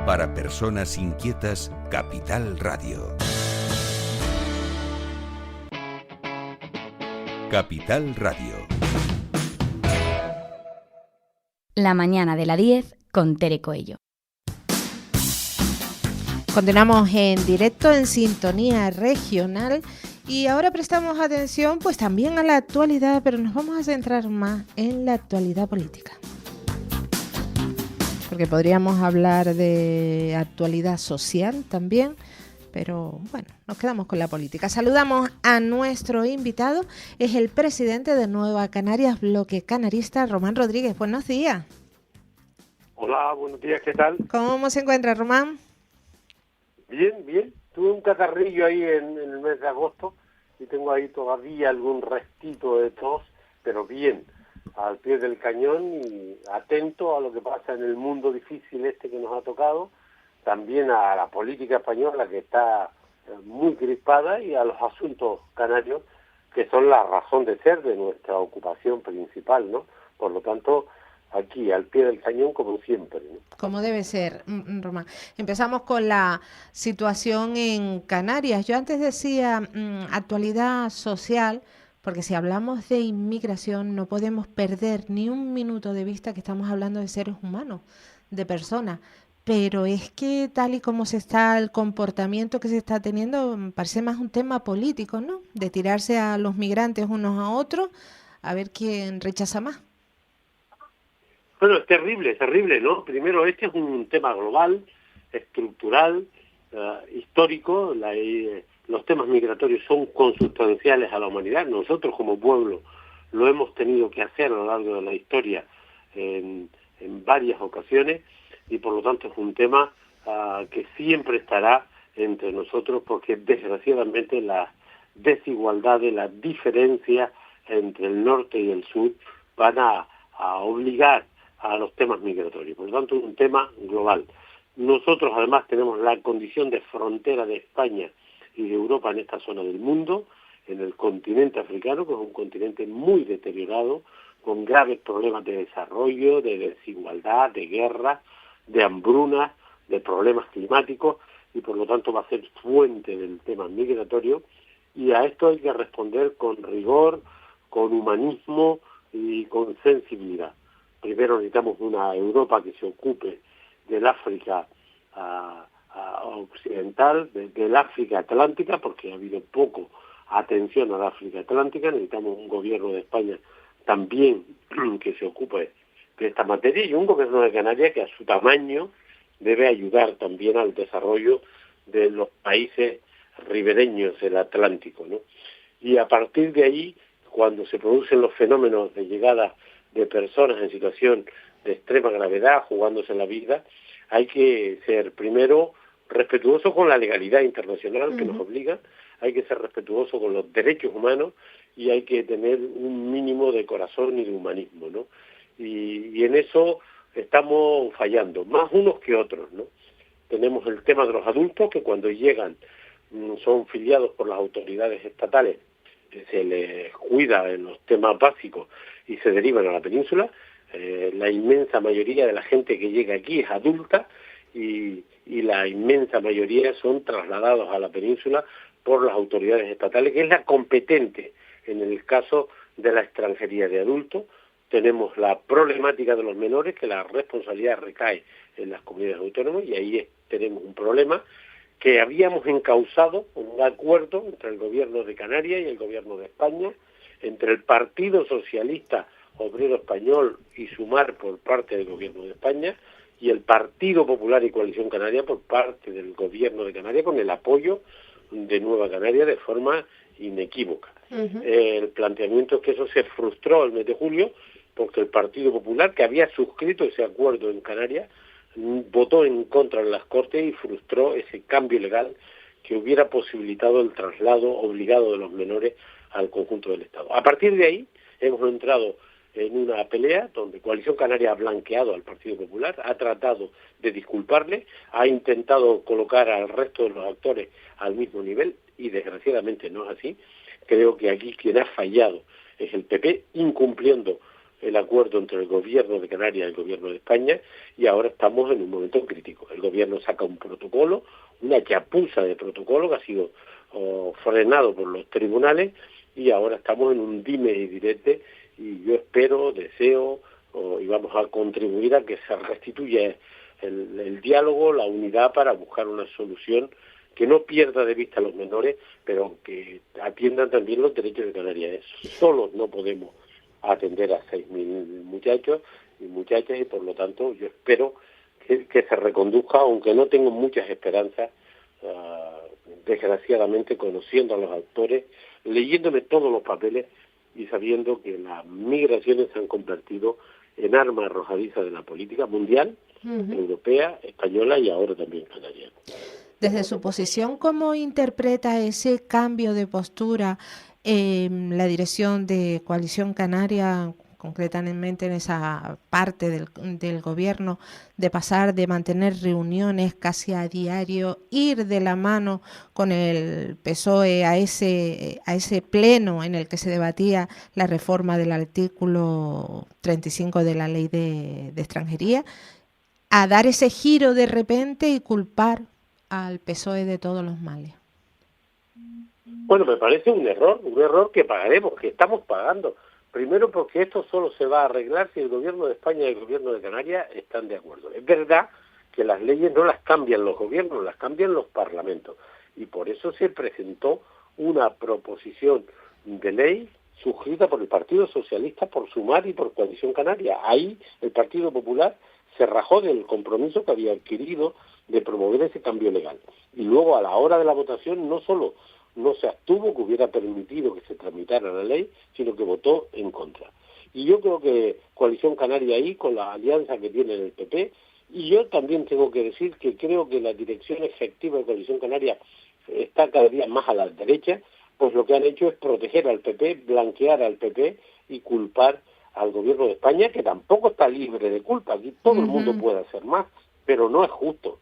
Para personas inquietas, Capital Radio. Capital Radio. La mañana de la 10 con Tere Coello. Continuamos en directo en Sintonía Regional y ahora prestamos atención pues también a la actualidad, pero nos vamos a centrar más en la actualidad política. Porque podríamos hablar de actualidad social también, pero bueno, nos quedamos con la política. Saludamos a nuestro invitado, es el presidente de Nueva Canarias, Bloque Canarista, Román Rodríguez. Buenos días. Hola, buenos días, ¿qué tal? ¿Cómo se encuentra, Román? Bien, bien. Tuve un catarrillo ahí en el mes de agosto y tengo ahí todavía algún restito de tos, pero bien, al pie del cañón y atento a lo que pasa en el mundo difícil este que nos ha tocado, también a la política española que está muy crispada y a los asuntos canarios que son la razón de ser de nuestra ocupación principal, ¿no? Por lo tanto, aquí al pie del cañón como siempre, ¿no? Como debe ser, Román. Empezamos con la situación en Canarias. Yo antes decía actualidad social, porque si hablamos de inmigración no podemos perder ni un minuto de vista que estamos hablando de seres humanos, de personas. Pero es que tal y como se está el comportamiento que se está teniendo, parece más un tema político, ¿no? De tirarse a los migrantes unos a otros, a ver quién rechaza más. Bueno, es terrible, ¿no? Primero, este es un tema global, estructural, histórico. Los temas migratorios son consustanciales a la humanidad. Nosotros como pueblo lo hemos tenido que hacer a lo largo de la historia en varias ocasiones y por lo tanto es un tema que siempre estará entre nosotros porque desgraciadamente las desigualdades, las diferencias entre el norte y el sur van a obligar a los temas migratorios. Por lo tanto, es un tema global. Nosotros, además, tenemos la condición de frontera de España y de Europa en esta zona del mundo, en el continente africano, que es un continente muy deteriorado, con graves problemas de desarrollo, de desigualdad, de guerra, de hambruna, de problemas climáticos, y por lo tanto va a ser fuente del tema migratorio, y a esto hay que responder con rigor, con humanismo y con sensibilidad. Primero necesitamos una Europa que se ocupe del África occidental, del África atlántica, porque ha habido poco atención al África atlántica. Necesitamos un gobierno de España también que se ocupe de esta materia y un gobierno de Canarias que a su tamaño debe ayudar también al desarrollo de los países ribereños del Atlántico, ¿no? Y a partir de ahí, cuando se producen los fenómenos de llegada de personas en situación de extrema gravedad, jugándose la vida, hay que ser primero respetuoso con la legalidad internacional que nos obliga, hay que ser respetuoso con los derechos humanos y hay que tener un mínimo de corazón y de humanismo, ¿no? Y en eso estamos fallando, más unos que otros, ¿no? Tenemos el tema de los adultos que cuando llegan son filiados por las autoridades estatales, se les cuida en los temas básicos y se derivan a la península. La inmensa mayoría de la gente que llega aquí es adulta y la inmensa mayoría son trasladados a la península por las autoridades estatales, que es la competente en el caso de la extranjería de adultos. Tenemos la problemática de los menores, que la responsabilidad recae en las comunidades autónomas, y ahí tenemos un problema que habíamos encauzado un acuerdo entre el gobierno de Canarias y el gobierno de España, entre el Partido Socialista Obrero Español y Sumar por parte del gobierno de España, y el Partido Popular y Coalición Canaria por parte del gobierno de Canarias, con el apoyo de Nueva Canaria de forma inequívoca. El planteamiento es que eso se frustró el mes de julio, porque el Partido Popular, que había suscrito ese acuerdo en Canarias, votó en contra en las Cortes y frustró ese cambio legal que hubiera posibilitado el traslado obligado de los menores al conjunto del Estado. A partir de ahí hemos entrado en una pelea donde Coalición Canaria ha blanqueado al Partido Popular, ha tratado de disculparle, ha intentado colocar al resto de los actores al mismo nivel y desgraciadamente no es así. Creo que aquí quien ha fallado es el PP, incumpliendo el acuerdo entre el gobierno de Canarias y el gobierno de España, y ahora estamos en un momento crítico. El el gobierno saca un protocolo, una chapuza de protocolo que ha sido frenado por los tribunales, y ahora estamos en un dime y direte, y yo espero, deseo, y vamos a contribuir a que se restituya el diálogo, la unidad, para buscar una solución que no pierda de vista a los menores, pero que atiendan también los derechos de Canarias. Solos no podemos atender a 6.000 muchachos y muchachas, y por lo tanto yo espero que se reconduzca, aunque no tengo muchas esperanzas, desgraciadamente, conociendo a los actores, leyéndome todos los papeles y sabiendo que las migraciones se han convertido en arma arrojadiza de la política mundial, europea, española y ahora también canaria. Desde su posición, ¿cómo interpreta ese cambio de postura en la dirección de Coalición Canaria, concretamente en esa parte del gobierno, de pasar de mantener reuniones casi a diario, ir de la mano con el PSOE a ese pleno en el que se debatía la reforma del artículo 35 de la Ley de Extranjería, a dar ese giro de repente y culpar al PSOE de todos los males? Bueno, me parece un error que pagaremos, que estamos pagando. Primero, porque esto solo se va a arreglar si el gobierno de España y el gobierno de Canarias están de acuerdo. Es verdad que las leyes no las cambian los gobiernos, las cambian los parlamentos. Y por eso se presentó una proposición de ley suscrita por el Partido Socialista, por Sumar y por Coalición Canaria. Ahí el Partido Popular se rajó del compromiso que había adquirido de promover ese cambio legal. Y luego, a la hora de la votación, no solo no se abstuvo, que hubiera permitido que se tramitara la ley, sino que votó en contra. Y yo creo que Coalición Canaria ahí, con la alianza que tiene el PP, y yo también tengo que decir que creo que la dirección efectiva de Coalición Canaria está cada día más a la derecha, pues lo que han hecho es proteger al PP, blanquear al PP y culpar al gobierno de España, que tampoco está libre de culpa. Aquí todo el mundo puede hacer más, pero no es justo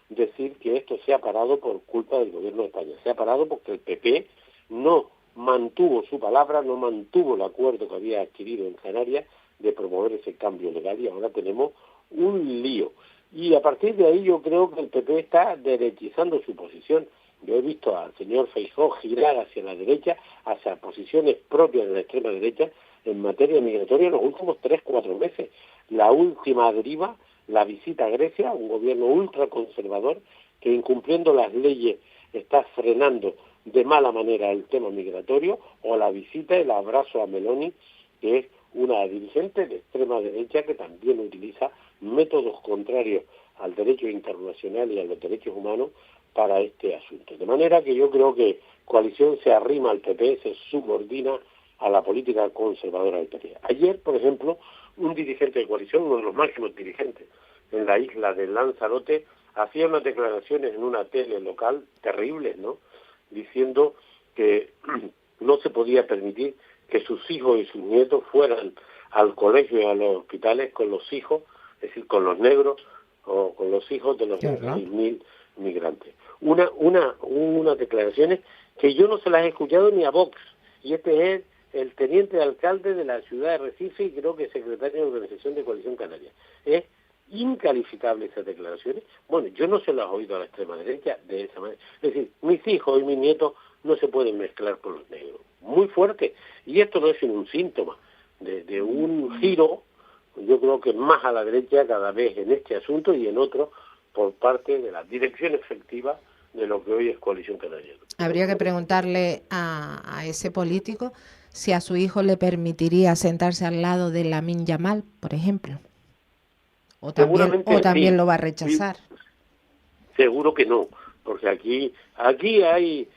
decir que esto se ha parado por culpa del gobierno de España. Se ha parado porque el PP no mantuvo su palabra, no mantuvo el acuerdo que había adquirido en Canarias de promover ese cambio legal, y ahora tenemos un lío. Y a partir de ahí yo creo que el PP está derechizando su posición. Yo he visto al señor Feijóo girar hacia la derecha, hacia posiciones propias de la extrema derecha en materia migratoria en los últimos 3-4 meses. La última deriva, la visita a Grecia, un gobierno ultraconservador que, incumpliendo las leyes, está frenando de mala manera el tema migratorio, o la visita, el abrazo a Meloni, que es una dirigente de extrema derecha que también utiliza métodos contrarios al derecho internacional y a los derechos humanos para este asunto. De manera que yo creo que Coalición se arrima al PP, se subordina a la política conservadora del PP. Ayer, por ejemplo, un dirigente de Coalición, uno de los máximos dirigentes en la isla de Lanzarote, hacía unas declaraciones en una tele local terribles, ¿no?, diciendo que no se podía permitir que sus hijos y sus nietos fueran al colegio y a los hospitales con los hijos, es decir, con los negros o con los hijos de los 6.000 migrantes. Unas declaraciones que yo no se las he escuchado ni a Vox, y este es el teniente alcalde de la ciudad de Recife y creo que secretario de Organización de Coalición Canaria. Es incalificable esas declaraciones. Bueno, yo no se las he oído a la extrema derecha de esa manera. Es decir, mis hijos y mis nietos no se pueden mezclar con los negros. Muy fuerte. Y esto no es un síntoma de un giro, yo creo que más a la derecha cada vez en este asunto y en otros, por parte de la dirección efectiva de lo que hoy es Coalición Canaria. Habría que preguntarle a ese político si a su hijo le permitiría sentarse al lado de Lamine Yamal, por ejemplo. O también sí, lo va a rechazar. Sí, seguro que no, porque aquí hay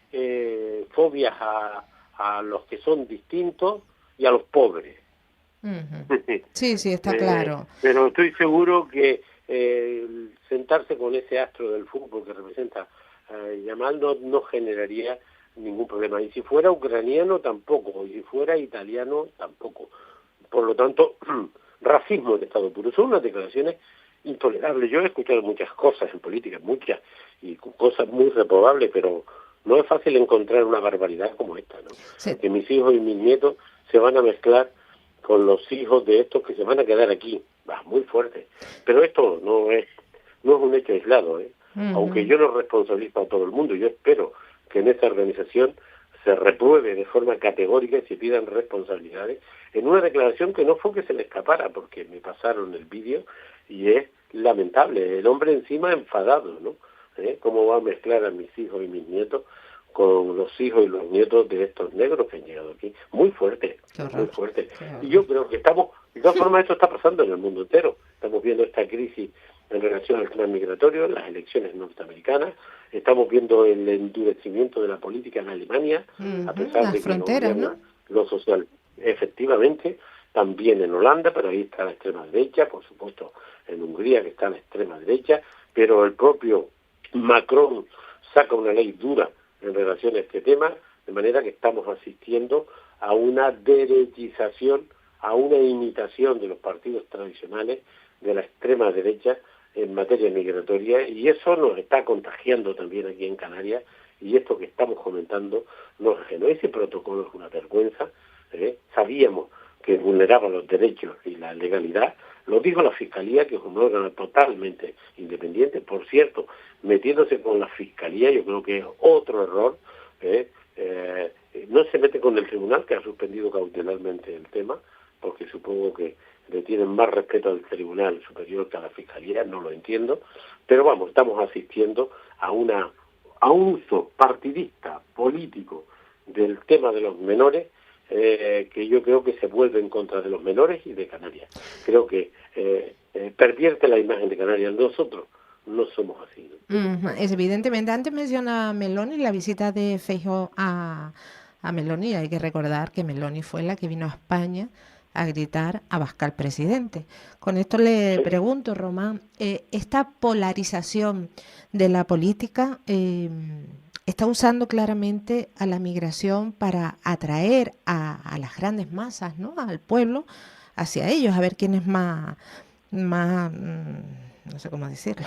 fobias a los que son distintos y a los pobres. Sí, está claro. Pero estoy seguro que sentarse con ese astro del fútbol que representa Yamal no generaría ningún problema. Y si fuera ucraniano tampoco, y si fuera italiano tampoco. Por lo tanto, racismo en estado puro. Son unas declaraciones intolerables. Yo he escuchado muchas cosas en política, muchas, y cosas muy reprobables, pero no es fácil encontrar una barbaridad como esta, ¿no? Sí. Que mis hijos y mis nietos se van a mezclar con los hijos de estos que se van a quedar aquí. Va, muy fuerte. Pero esto no es no es un hecho aislado, aunque yo no responsabilizo a todo el mundo. Yo espero que en esta organización se repruebe de forma categórica y se pidan responsabilidades en una declaración que no fue que se le escapara, porque me pasaron el vídeo y es lamentable. El hombre encima enfadado, ¿no? ¿Cómo va a mezclar a mis hijos y mis nietos con los hijos y los nietos de estos negros que han llegado aquí? Muy fuerte, muy fuerte. Y yo creo que estamos, de todas formas, esto está pasando en el mundo entero. Estamos viendo esta crisis en relación al tema migratorio, las elecciones norteamericanas, estamos viendo el endurecimiento de la política en Alemania, a pesar de que fronteras, no lo social, efectivamente, también en Holanda, pero ahí está la extrema derecha, por supuesto en Hungría que está la extrema derecha, pero el propio Macron saca una ley dura en relación a este tema, de manera que estamos asistiendo a una derechización, a una imitación de los partidos tradicionales de la extrema derecha en materia migratoria, y eso nos está contagiando también aquí en Canarias, y esto que estamos comentando no es ajeno. Ese protocolo es una vergüenza, sabíamos que vulneraba los derechos y la legalidad, lo dijo la Fiscalía, que es un órgano totalmente independiente, por cierto, metiéndose con la Fiscalía, yo creo que es otro error, no se mete con el tribunal, que ha suspendido cautelarmente el tema, porque supongo que le tienen más respeto al Tribunal Superior que a la Fiscalía, no lo entiendo, pero vamos, estamos asistiendo a un uso partidista, político, del tema de los menores, que yo creo que se vuelve en contra de los menores y de Canarias. Creo que pervierte la imagen de Canarias. Nosotros no somos así, ¿no? Es evidentemente, antes menciona Meloni la visita de Feijóo a Meloni. Hay que recordar que Meloni fue la que vino a España a gritar Abascal presidente. Con esto le pregunto, Román, esta polarización de la política está usando claramente a la migración para atraer a las grandes masas, ¿no? Al pueblo, hacia ellos, a ver quién es más no sé cómo decirlo,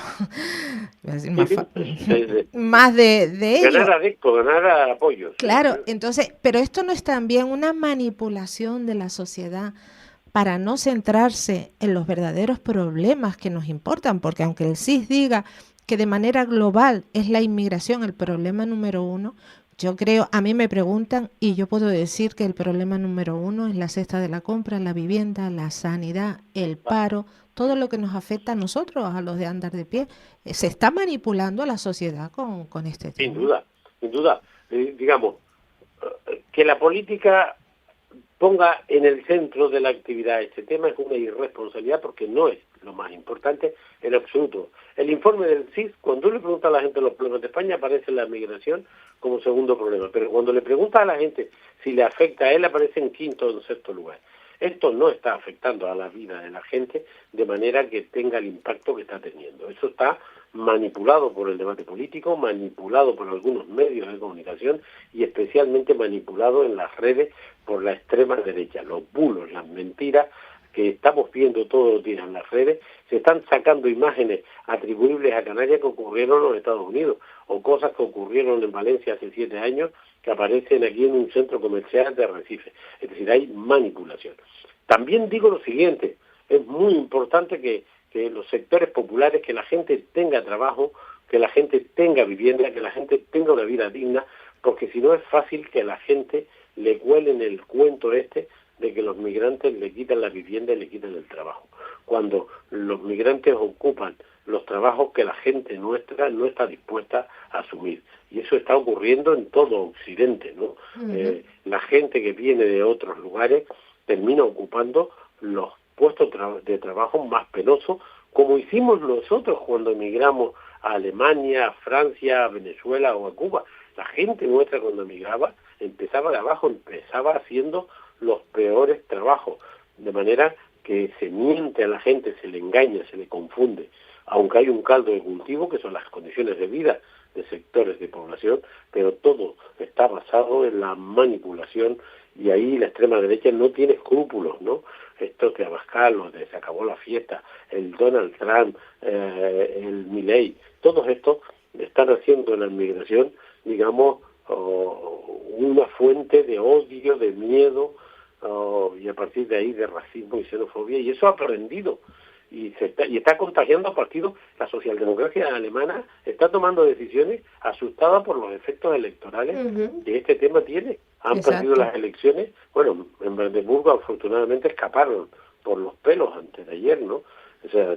más de ellos. Ganar adeptos, ganar apoyos. Claro, entonces, pero esto no es también una manipulación de la sociedad para no centrarse en los verdaderos problemas que nos importan, porque aunque el CIS diga que de manera global es la inmigración el problema número uno, yo creo, a mí me preguntan y yo puedo decir que el problema número uno es la cesta de la compra, la vivienda, la sanidad, el paro, todo lo que nos afecta a nosotros, a los de andar de pie. Se está manipulando a la sociedad con este tema. Sin duda. Digamos, que la política ponga en el centro de la actividad este tema es una irresponsabilidad, porque no es lo más importante en absoluto. El informe del CIS, cuando le pregunta a la gente los problemas de España, aparece la migración como segundo problema, pero cuando le pregunta a la gente si le afecta a él, aparece en quinto o en sexto lugar. Esto no está afectando a la vida de la gente de manera que tenga el impacto que está teniendo. Eso está manipulado por el debate político, manipulado por algunos medios de comunicación y especialmente manipulado en las redes por la extrema derecha. Los bulos, las mentiras que estamos viendo todos los días en las redes, se están sacando imágenes atribuibles a Canarias que ocurrieron en los Estados Unidos, o cosas que ocurrieron en Valencia hace 7 años que aparecen aquí en un centro comercial de Arrecife. Es decir, hay manipulación. También digo lo siguiente, es muy importante que los sectores populares, que la gente tenga trabajo, que la gente tenga vivienda, que la gente tenga una vida digna, porque si no es fácil que a la gente le cuelen el cuento de que los migrantes le quitan la vivienda y le quitan el trabajo, cuando los migrantes ocupan los trabajos que la gente nuestra no está dispuesta a asumir. Y eso está ocurriendo en todo Occidente, ¿no? La gente que viene de otros lugares termina ocupando los puestos de trabajo más penosos, como hicimos nosotros cuando emigramos a Alemania, a Francia, a Venezuela o a Cuba. La gente nuestra cuando emigraba empezaba de abajo, empezaba haciendo los peores trabajos, de manera que se miente a la gente, se le engaña, se le confunde, aunque hay un caldo de cultivo que son las condiciones de vida de sectores de población, pero todo está basado en la manipulación, y ahí la extrema derecha no tiene escrúpulos, ¿no? Esto que Abascal, lo de se acabó la fiesta, el Donald Trump, el Milei, todos estos están haciendo en la inmigración, digamos, una fuente de odio, de miedo, y a partir de ahí de racismo y xenofobia, y eso ha aprendido. y está contagiando a partidos. La socialdemocracia alemana está tomando decisiones asustadas por los efectos electorales que este tema tiene. Han perdido las elecciones. Bueno, en Brandeburgo afortunadamente escaparon por los pelos antes de ayer, ¿no? O sea,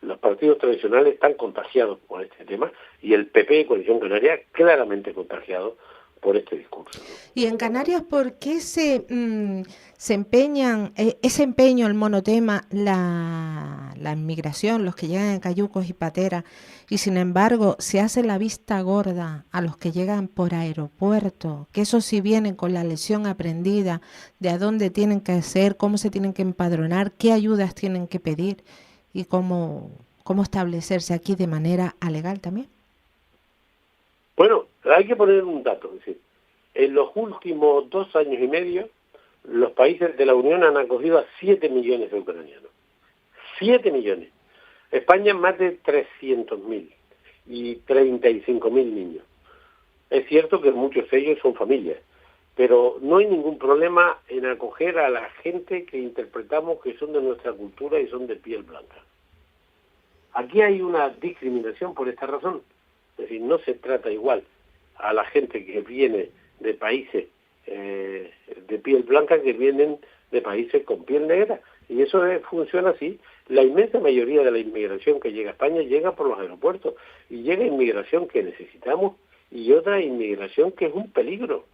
los partidos tradicionales están contagiados por este tema y el PP, Coalición Canaria, claramente contagiado por este discurso, ¿no? Y en Canarias, ¿por qué se empeñan, ese empeño, el monotema, la inmigración, los que llegan en cayucos y pateras, y sin embargo se hace la vista gorda a los que llegan por aeropuerto, que eso sí vienen con la lección aprendida de a dónde tienen que hacer, cómo se tienen que empadronar, qué ayudas tienen que pedir y cómo establecerse aquí de manera legal también? Bueno, hay que poner un dato, es decir, en los últimos 2 años y medio, los países de la Unión han acogido a 7 millones de ucranianos. 7 millones. España más de 300.000 y 35.000 niños. Es cierto que muchos de ellos son familias, pero no hay ningún problema en acoger a la gente que interpretamos que son de nuestra cultura y son de piel blanca. Aquí hay una discriminación por esta razón. Es decir, no se trata igual a la gente que viene de países de piel blanca que vienen de países con piel negra. Y eso funciona así. La inmensa mayoría de la inmigración que llega a España llega por los aeropuertos. Y llega inmigración que necesitamos y otra inmigración que es un peligro.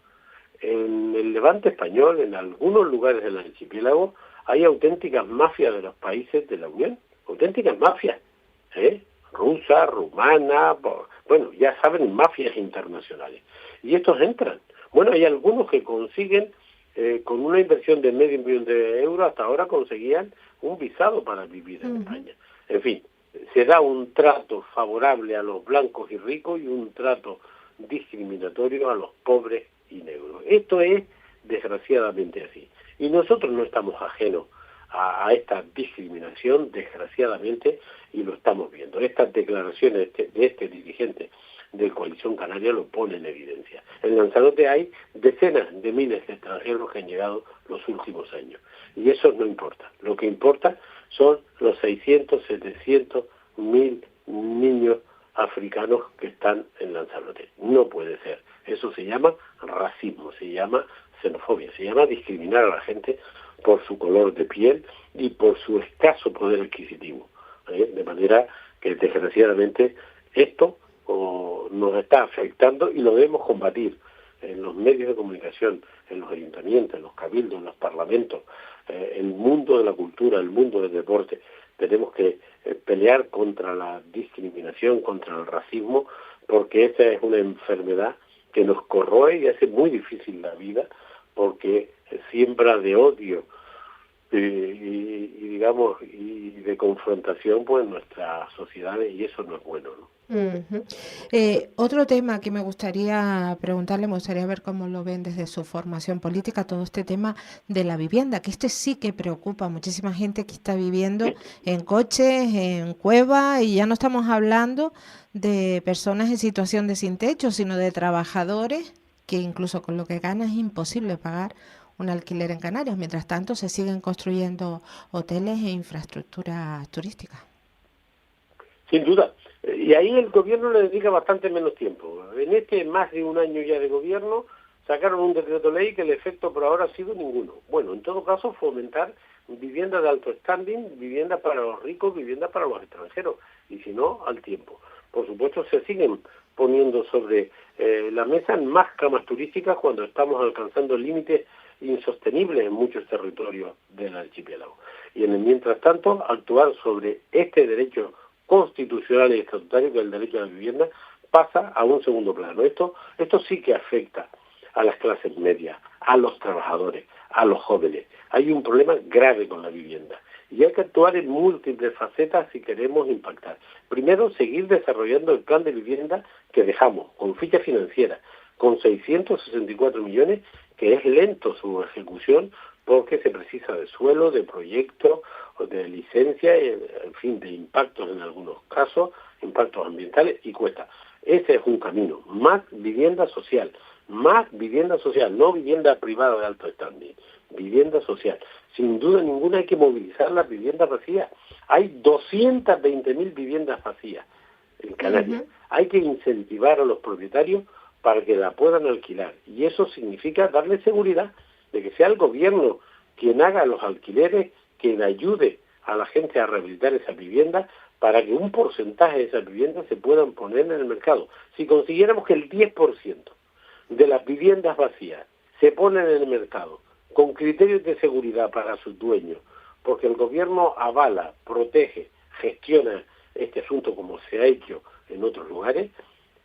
En el Levante español, en algunos lugares del archipiélago, hay auténticas mafias de los países de la Unión. Auténticas mafias, rusa, rumana, bueno, ya saben, mafias internacionales. Y estos entran. Bueno, hay algunos que consiguen, con una inversión de $500,000 hasta ahora conseguían un visado para vivir en España. En fin, se da un trato favorable a los blancos y ricos y un trato discriminatorio a los pobres y negros. Esto es desgraciadamente así. Y nosotros no estamos ajenos a esta discriminación, desgraciadamente, y lo estamos viendo. Estas declaraciones de este dirigente de Coalición Canaria lo pone en evidencia. En Lanzarote hay decenas de miles de extranjeros que han llegado los últimos años. Y eso no importa. Lo que importa son los 600, 700.000 niños africanos que están en Lanzarote. No puede ser. Eso se llama racismo, se llama xenofobia, se llama discriminar a la gente por su color de piel y por su escaso poder adquisitivo. De manera que desgraciadamente esto nos está afectando y lo debemos combatir en los medios de comunicación, en los ayuntamientos, en los cabildos, en los parlamentos, en el mundo de la cultura, el mundo del deporte. Tenemos que pelear contra la discriminación, contra el racismo, porque esta es una enfermedad que nos corroe y hace muy difícil la vida, porque siembra de odio y de confrontación pues en nuestras sociedades, y eso no es bueno, ¿no? Otro tema que me gustaría preguntarle, me gustaría ver cómo lo ven desde su formación política, todo este tema de la vivienda, que sí que preocupa a muchísima gente que está viviendo en coches, en cuevas, y ya no estamos hablando de personas en situación de sin techo, sino de trabajadores que incluso con lo que ganan es imposible pagar un alquiler en Canarias. Mientras tanto, se siguen construyendo hoteles e infraestructuras turísticas. Sin duda. Y ahí el gobierno le dedica bastante menos tiempo. En más de un año ya de gobierno, sacaron un decreto ley que el efecto por ahora ha sido ninguno. Bueno, en todo caso, fomentar vivienda de alto standing, vivienda para los ricos, vivienda para los extranjeros, y si no, al tiempo. Por supuesto, se siguen poniendo sobre la mesa más camas turísticas cuando estamos alcanzando límites insostenibles en muchos territorios del archipiélago. Y mientras tanto, actuar sobre este derecho constitucional y estatutario, que es el derecho a la vivienda, pasa a un segundo plano. Esto sí que afecta a las clases medias, a los trabajadores, a los jóvenes. Hay un problema grave con la vivienda y hay que actuar en múltiples facetas si queremos impactar. Primero, seguir desarrollando el plan de vivienda que dejamos con ficha financiera, con 664 millones, que es lento su ejecución porque se precisa de suelo, de proyecto, de licencia, en fin, de impactos en algunos casos, impactos ambientales, y cuesta. Ese es un camino. Más vivienda social, no vivienda privada de alto standing, vivienda social. Sin duda ninguna hay que movilizar las viviendas vacías. Hay 220.000 viviendas vacías en Canarias. Hay que incentivar a los propietarios para que la puedan alquilar. Y eso significa darle seguridad de que sea el gobierno quien haga los alquileres, quien ayude a la gente a rehabilitar esas viviendas para que un porcentaje de esas viviendas se puedan poner en el mercado. Si consiguiéramos que el 10% de las viviendas vacías se ponen en el mercado con criterios de seguridad para sus dueños, porque el gobierno avala, protege, gestiona este asunto como se ha hecho en otros lugares,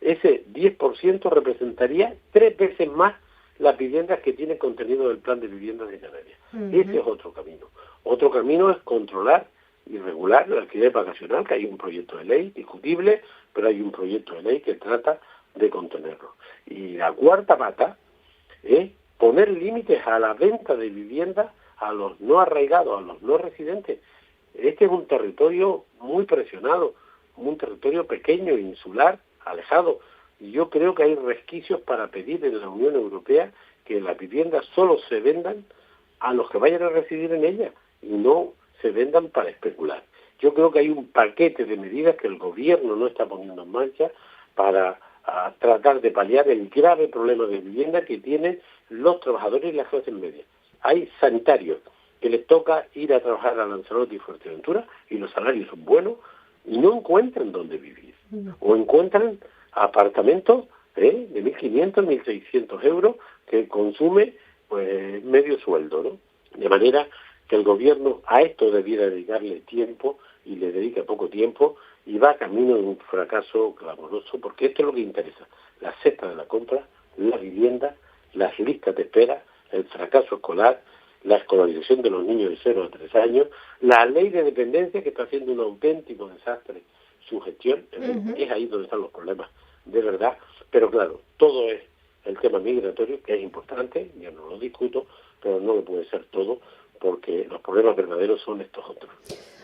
ese 10% representaría 3 veces más las viviendas que tiene contenido del plan de viviendas de Canarias. Ese es otro camino. Otro camino es controlar y regular el alquiler vacacional, que hay un proyecto de ley discutible, pero hay un proyecto de ley que trata de contenerlo. Y la cuarta pata es poner límites a la venta de viviendas a los no arraigados, a los no residentes. Este es un territorio muy presionado, un territorio pequeño, insular, alejado. Y yo creo que hay resquicios para pedir en la Unión Europea que las viviendas solo se vendan a los que vayan a residir en ellas y no se vendan para especular. Yo creo que hay un paquete de medidas que el gobierno no está poniendo en marcha para tratar de paliar el grave problema de vivienda que tienen los trabajadores y las clases medias. Hay sanitarios que les toca ir a trabajar a Lanzarote y Fuerteventura y los salarios son buenos y no encuentran dónde vivir. O encuentran apartamentos de 1.500, 1.600 euros que consume pues medio sueldo, ¿no? De manera que el gobierno a esto debiera dedicarle tiempo y le dedica poco tiempo y va camino de un fracaso clamoroso, porque esto es lo que interesa: la cesta de la compra, la vivienda, las listas de espera, el fracaso escolar, la escolarización de los niños de 0 a 3 años, la ley de dependencia que está haciendo un auténtico desastre su gestión. Es ahí donde están los problemas, de verdad. Pero claro, todo es el tema migratorio, que es importante, yo no lo discuto, pero no lo puede ser todo, porque los problemas verdaderos son estos otros.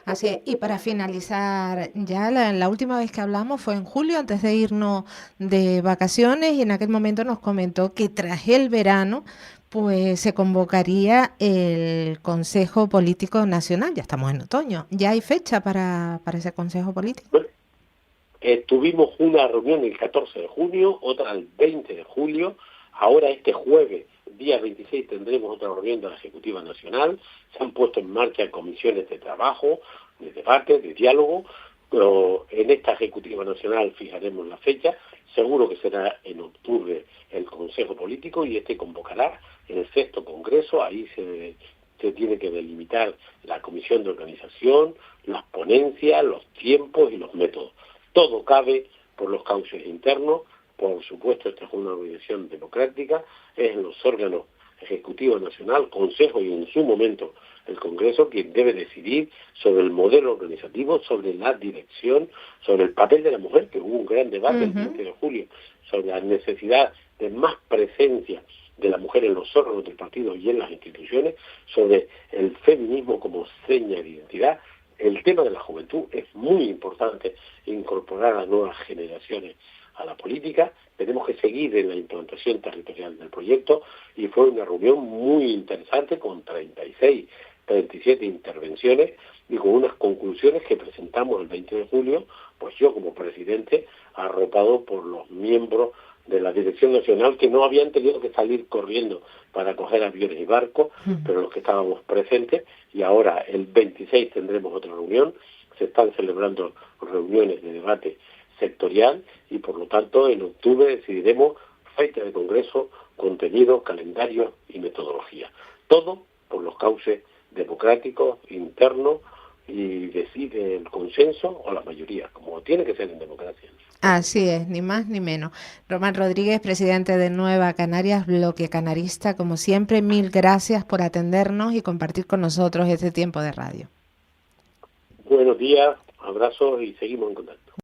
Así es. Y para finalizar, ya la última vez que hablamos fue en julio, antes de irnos de vacaciones, y en aquel momento nos comentó que tras el verano pues se convocaría el Consejo Político Nacional. Ya estamos en otoño. ¿Ya hay fecha para ese Consejo Político? Bueno, tuvimos una reunión el 14 de junio, otra el 20 de julio. Ahora este jueves, día 26, tendremos otra reunión de la Ejecutiva Nacional. Se han puesto en marcha comisiones de trabajo, de debate, de diálogo. Pero en esta Ejecutiva Nacional fijaremos la fecha. Seguro que será en octubre el Consejo Político y este convocará en el 6º Congreso. Ahí se tiene que delimitar la comisión de organización, las ponencias, los tiempos y los métodos. Todo cabe por los cauces internos. Por supuesto, esta es una organización democrática, es en los órganos Ejecutivo Nacional, Consejo y en su momento el Congreso quien debe decidir sobre el modelo organizativo, sobre la dirección, sobre el papel de la mujer, que hubo un gran debate el 20 de julio, sobre la necesidad de más presencia de la mujer en los órganos del partido y en las instituciones, sobre el feminismo como seña de identidad. El tema de la juventud es muy importante, incorporar a las nuevas generaciones a la política. Tenemos que seguir en la implantación territorial del proyecto y fue una reunión muy interesante con 37 intervenciones y con unas conclusiones que presentamos el 20 de julio, pues yo como presidente, arropado por los miembros de la Dirección Nacional que no habían tenido que salir corriendo para coger aviones y barcos, pero los que estábamos presentes, y ahora el 26 tendremos otra reunión. Se están celebrando reuniones de debate sectorial y por lo tanto en octubre decidiremos fecha de congreso, contenido, calendario y metodología. Todo por los cauces democráticos, internos, y decide el consenso o la mayoría, como tiene que ser en democracia. Así es, ni más ni menos. Román Rodríguez, presidente de Nueva Canarias, Bloque Canarista, como siempre, mil gracias por atendernos y compartir con nosotros este tiempo de radio. Buenos días, abrazos y seguimos en contacto.